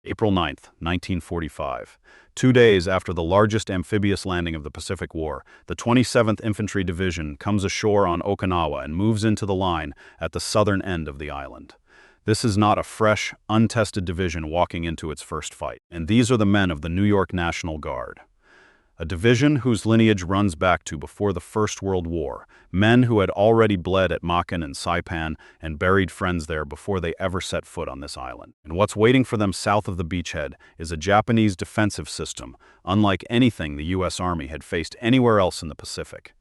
April 9th, 1945. 2 days after the largest amphibious landing of the Pacific War, the 27th Infantry Division comes ashore on Okinawa and moves into the line at the southern end of the island. This is not a fresh, untested division walking into its first fight, and these are the men of the New York National Guard. A division whose lineage runs back to before the First World War, men who had already bled at Makin and Saipan and buried friends there before they ever set foot on this island. And what's waiting for them south of the beachhead is a Japanese defensive system, unlike anything the U.S. Army had faced anywhere else in the Pacific.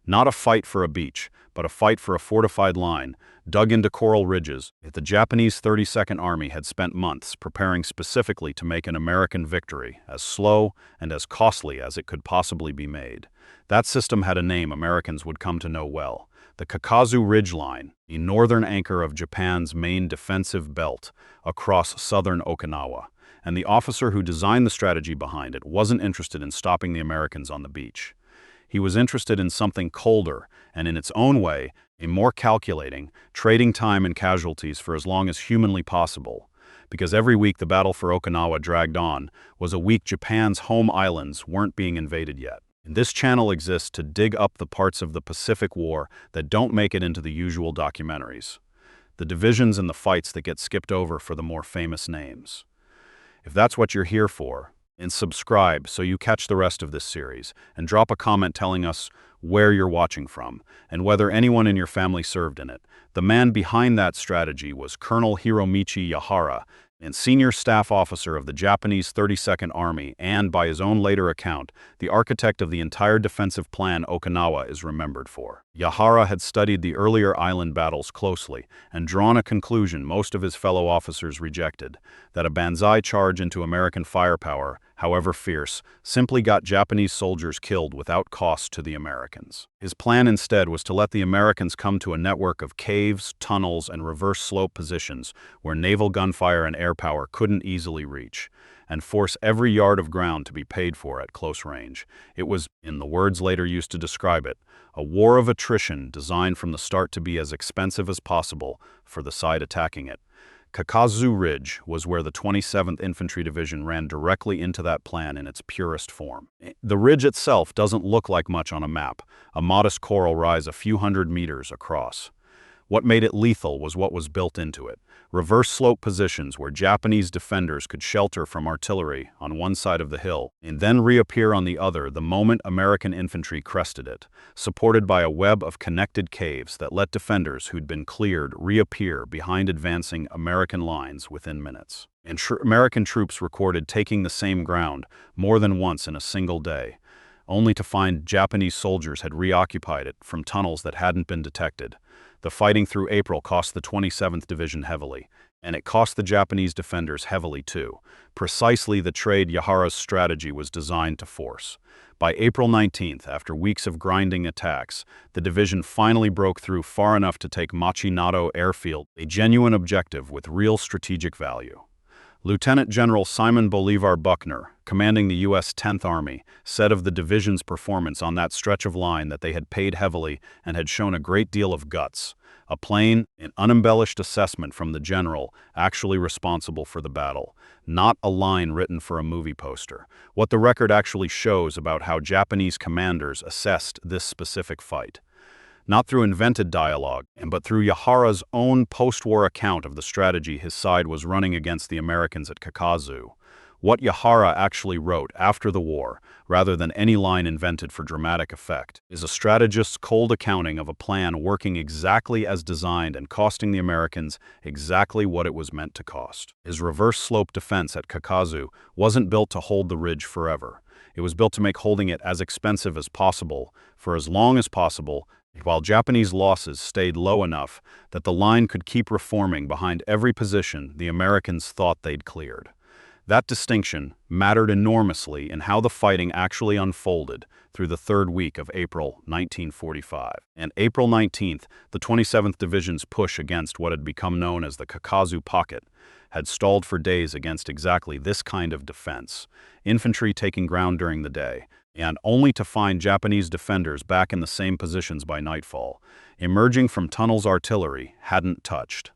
Not a fight for a beach, but a fight for a fortified line, dug into coral ridges. The Japanese 32nd Army had spent months preparing specifically to make an American victory as slow and as costly as it could possibly be made. That system had a name Americans would come to know well: the Kakazu Ridge Line, the northern anchor of Japan's main defensive belt across southern Okinawa. And the officer who designed the strategy behind it wasn't interested in stopping the Americans on the beach. He was interested in something colder and, in its own way, a more calculating, trading time and casualties for as long as humanly possible. Because every week the battle for Okinawa dragged on was a week Japan's home islands weren't being invaded yet. And this channel exists to dig up the parts of the Pacific War that don't make it into the usual documentaries. The divisions and the fights that get skipped over for the more famous names. If that's what you're here for, and subscribe so you catch the rest of this series, and drop a comment telling us where you're watching from, and whether anyone in your family served in it. The man behind that strategy was Colonel Hiromichi Yahara, and senior staff officer of the Japanese 32nd Army, and, by his own later account, the architect of the entire defensive plan Okinawa is remembered for. Yahara had studied the earlier island battles closely and drawn a conclusion most of his fellow officers rejected: that a banzai charge into American firepower, however fierce, simply got Japanese soldiers killed without cost to the Americans. His plan instead was to let the Americans come to a network of caves, tunnels, and reverse slope positions where naval gunfire and air power couldn't easily reach, and force every yard of ground to be paid for at close range. It was, in the words later used to describe it, a war of attrition designed from the start to be as expensive as possible for the side attacking it. Kakazu Ridge was where the 27th Infantry Division ran directly into that plan in its purest form. The ridge itself doesn't look like much on a map, a modest coral rise a few hundred meters across. What made it lethal was what was built into it: reverse slope positions where Japanese defenders could shelter from artillery on one side of the hill and then reappear on the other the moment American infantry crested it, supported by a web of connected caves that let defenders who'd been cleared reappear behind advancing American lines within minutes. And American troops recorded taking the same ground more than once in a single day, only to find Japanese soldiers had reoccupied it from tunnels that hadn't been detected. The fighting through April cost the 27th Division heavily, and it cost the Japanese defenders heavily too, precisely the trade Yahara's strategy was designed to force. By April 19th, after weeks of grinding attacks, the division finally broke through far enough to take Machinado Airfield, a genuine objective with real strategic value. Lieutenant General Simon Bolivar Buckner, commanding the U.S. 10th Army, said of the division's performance on that stretch of line that they had paid heavily and had shown a great deal of guts, a plain and unembellished assessment from the general actually responsible for the battle, not a line written for a movie poster. What the record actually shows about how Japanese commanders assessed this specific fight. Not through invented dialogue, but through Yahara's own post-war account of the strategy his side was running against the Americans at Kakazu. What Yahara actually wrote after the war, rather than any line invented for dramatic effect, is a strategist's cold accounting of a plan working exactly as designed and costing the Americans exactly what it was meant to cost. His reverse slope defense at Kakazu wasn't built to hold the ridge forever. It was built to make holding it as expensive as possible, for as long as possible, while Japanese losses stayed low enough that the line could keep reforming behind every position the Americans thought they'd cleared. That distinction mattered enormously in how the fighting actually unfolded through the third week of April 1945. And April 19th, the 27th Division's push against what had become known as the Kakazu Pocket had stalled for days against exactly this kind of defense, infantry taking ground during the day, and only to find Japanese defenders back in the same positions by nightfall, emerging from tunnels artillery hadn't touched.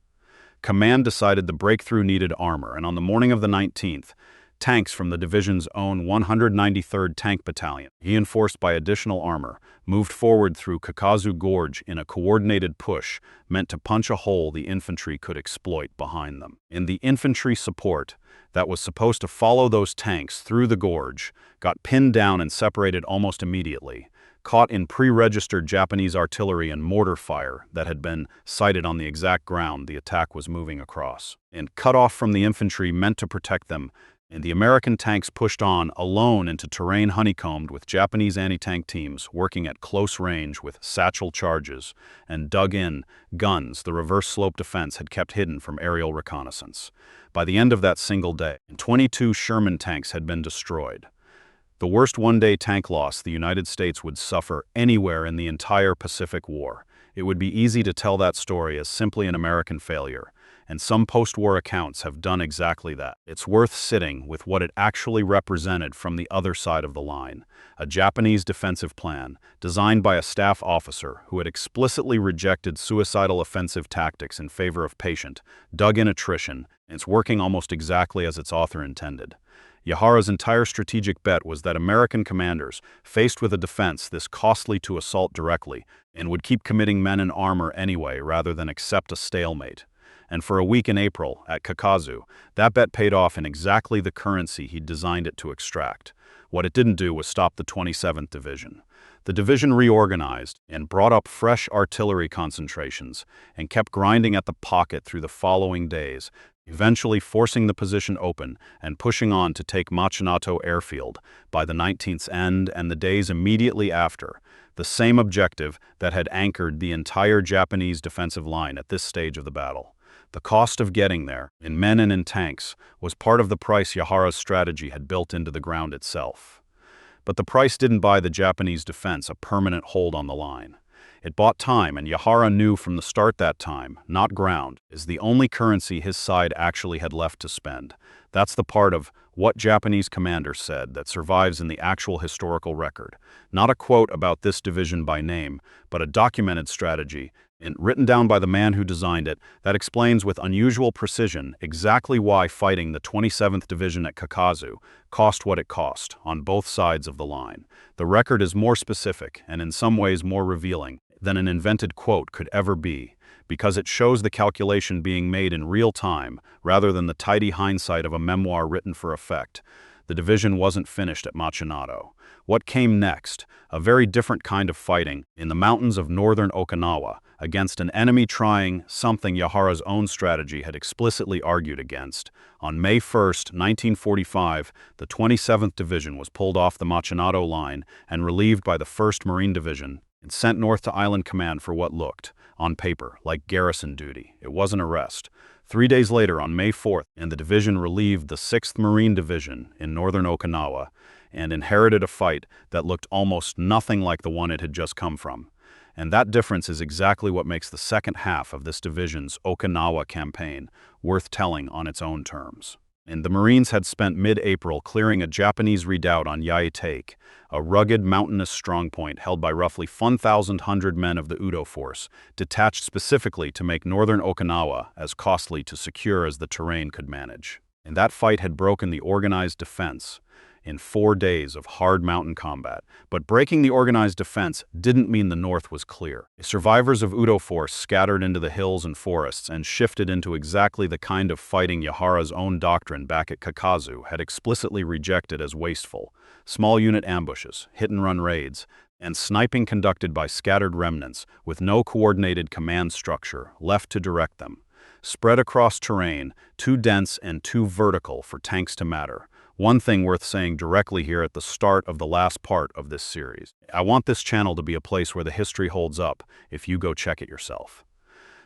Command decided the breakthrough needed armor, and on the morning of the 19th, tanks from the division's own 193rd Tank Battalion, reinforced by additional armor, moved forward through Kakazu Gorge in a coordinated push meant to punch a hole the infantry could exploit behind them. And the infantry support that was supposed to follow those tanks through the gorge got pinned down and separated almost immediately, caught in pre-registered Japanese artillery and mortar fire that had been sighted on the exact ground the attack was moving across. And cut off from the infantry meant to protect them, and the American tanks pushed on alone into terrain honeycombed with Japanese anti-tank teams working at close range with satchel charges and dug-in guns the reverse slope defense had kept hidden from aerial reconnaissance. By the end of that single day, 22 Sherman tanks had been destroyed. The worst one-day tank loss the United States would suffer anywhere in the entire Pacific War. It would be easy to tell that story as simply an American failure, and some post-war accounts have done exactly that. It's worth sitting with what it actually represented from the other side of the line, a Japanese defensive plan designed by a staff officer who had explicitly rejected suicidal offensive tactics in favor of patient, dug-in attrition, and it's working almost exactly as its author intended. Yahara's entire strategic bet was that American commanders, faced with a defense this costly to assault directly, and would keep committing men and armor anyway rather than accept a stalemate. And for a week in April, at Kakazu, that bet paid off in exactly the currency he'd designed it to extract. What it didn't do was stop the 27th Division. The division reorganized and brought up fresh artillery concentrations and kept grinding at the pocket through the following days, eventually forcing the position open and pushing on to take Machinato Airfield by the 19th's end and the days immediately after, the same objective that had anchored the entire Japanese defensive line at this stage of the battle. The cost of getting there, in men and in tanks, was part of the price Yahara's strategy had built into the ground itself. But the price didn't buy the Japanese defense a permanent hold on the line. It bought time, and Yahara knew from the start that time, not ground, is the only currency his side actually had left to spend. That's the part of what Japanese commander said that survives in the actual historical record. Not a quote about this division by name, but a documented strategy, and written down by the man who designed it, that explains with unusual precision exactly why fighting the 27th Division at Kakazu cost what it cost on both sides of the line. The record is more specific and in some ways more revealing than an invented quote could ever be, because it shows the calculation being made in real time rather than the tidy hindsight of a memoir written for effect. The division wasn't finished at Machinato. What came next? A very different kind of fighting in the mountains of northern Okinawa against an enemy trying something Yahara's own strategy had explicitly argued against. On May 1, 1945, the 27th Division was pulled off the Machinato line and relieved by the 1st Marine Division and sent north to Island Command for what looked, on paper, like garrison duty. It wasn't a rest. 3 days later, on May 4th, and the division relieved the 6th Marine Division in northern Okinawa and inherited a fight that looked almost nothing like the one it had just come from. And that difference is exactly what makes the second half of this division's Okinawa campaign worth telling on its own terms. And the Marines had spent mid-April clearing a Japanese redoubt on Yaitake, a rugged mountainous strongpoint held by roughly 1,100 men of the Udo Force, detached specifically to make northern Okinawa as costly to secure as the terrain could manage. And that fight had broken the organized defense in 4 days of hard mountain combat. But breaking the organized defense didn't mean the north was clear. Survivors of Udo Force scattered into the hills and forests and shifted into exactly the kind of fighting Yahara's own doctrine back at Kakazu had explicitly rejected as wasteful. Small unit ambushes, hit-and-run raids, and sniping conducted by scattered remnants with no coordinated command structure left to direct them. Spread across terrain, too dense and too vertical for tanks to matter. One thing worth saying directly here at the start of the last part of this series. I want this channel to be a place where the history holds up if you go check it yourself.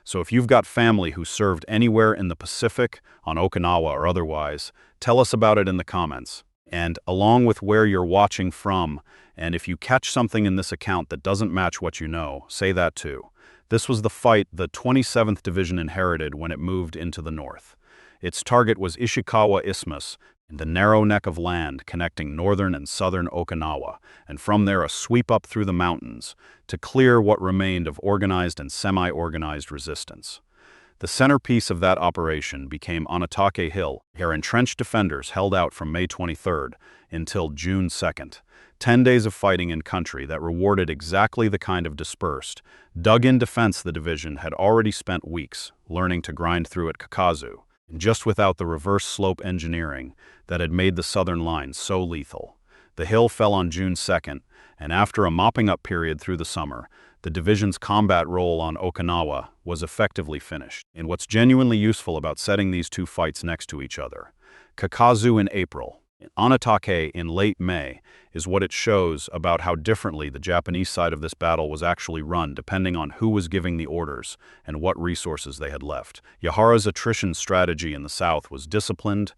So if you've got family who served anywhere in the Pacific, on Okinawa or otherwise, tell us about it in the comments. And along with where you're watching from, and if you catch something in this account that doesn't match what you know, say that too. This was the fight the 27th Division inherited when it moved into the north. Its target was Ishikawa Isthmus, the narrow neck of land connecting northern and southern Okinawa, and from there a sweep up through the mountains to clear what remained of organized and semi-organized resistance. The centerpiece of that operation became Onatake Hill, where entrenched defenders held out from May 23rd until June 2nd. 10 days of fighting in country that rewarded exactly the kind of dispersed, dug-in defense the division had already spent weeks learning to grind through at Kakazu, and just without the reverse slope engineering that had made the southern line so lethal. The hill fell on June 2nd, and after a mopping-up period through the summer, the division's combat role on Okinawa was effectively finished. And what's genuinely useful about setting these two fights next to each other, Kakazu in April, Onatake in late May, is what it shows about how differently the Japanese side of this battle was actually run depending on who was giving the orders and what resources they had left. Yahara's attrition strategy in the south was disciplined,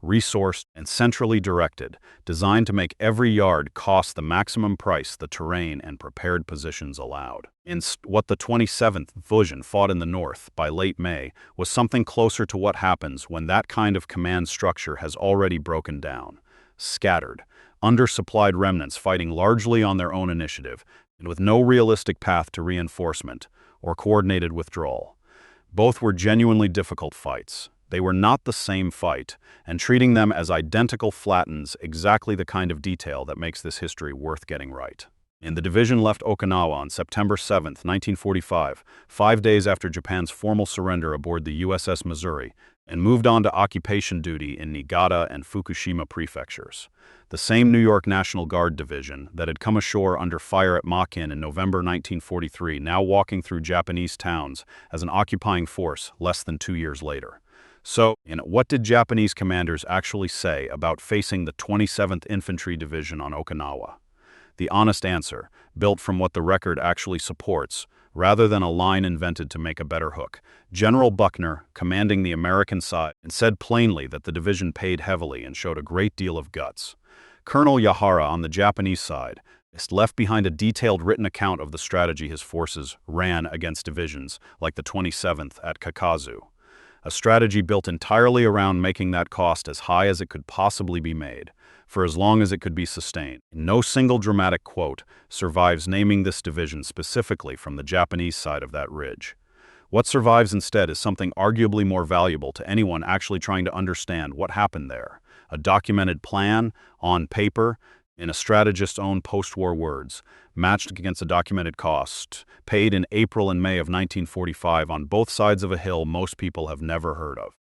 resourced, and centrally directed, designed to make every yard cost the maximum price the terrain and prepared positions allowed. What the 27th Division fought in the north by late May was something closer to what happens when that kind of command structure has already broken down. Scattered, undersupplied remnants fighting largely on their own initiative, and with no realistic path to reinforcement or coordinated withdrawal. Both were genuinely difficult fights. They were not the same fight, and treating them as identical flattens exactly the kind of detail that makes this history worth getting right. The division left Okinawa on September 7, 1945, 5 days after Japan's formal surrender aboard the USS Missouri, and moved on to occupation duty in Niigata and Fukushima prefectures. The same New York National Guard division that had come ashore under fire at Makin in November 1943, now walking through Japanese towns as an occupying force less than 2 years later. So, what did Japanese commanders actually say about facing the 27th Infantry Division on Okinawa? The honest answer, built from what the record actually supports, rather than a line invented to make a better hook. General Buckner, commanding the American side, said plainly that the division paid heavily and showed a great deal of guts. Colonel Yahara on the Japanese side left behind a detailed written account of the strategy his forces ran against divisions like the 27th at Kakazu. A strategy built entirely around making that cost as high as it could possibly be made, for as long as it could be sustained. No single dramatic quote survives naming this division specifically from the Japanese side of that ridge. What survives instead is something arguably more valuable to anyone actually trying to understand what happened there. A documented plan, on paper, in a strategist's own post-war words, matched against a documented cost, paid in April and May of 1945 on both sides of a hill most people have never heard of.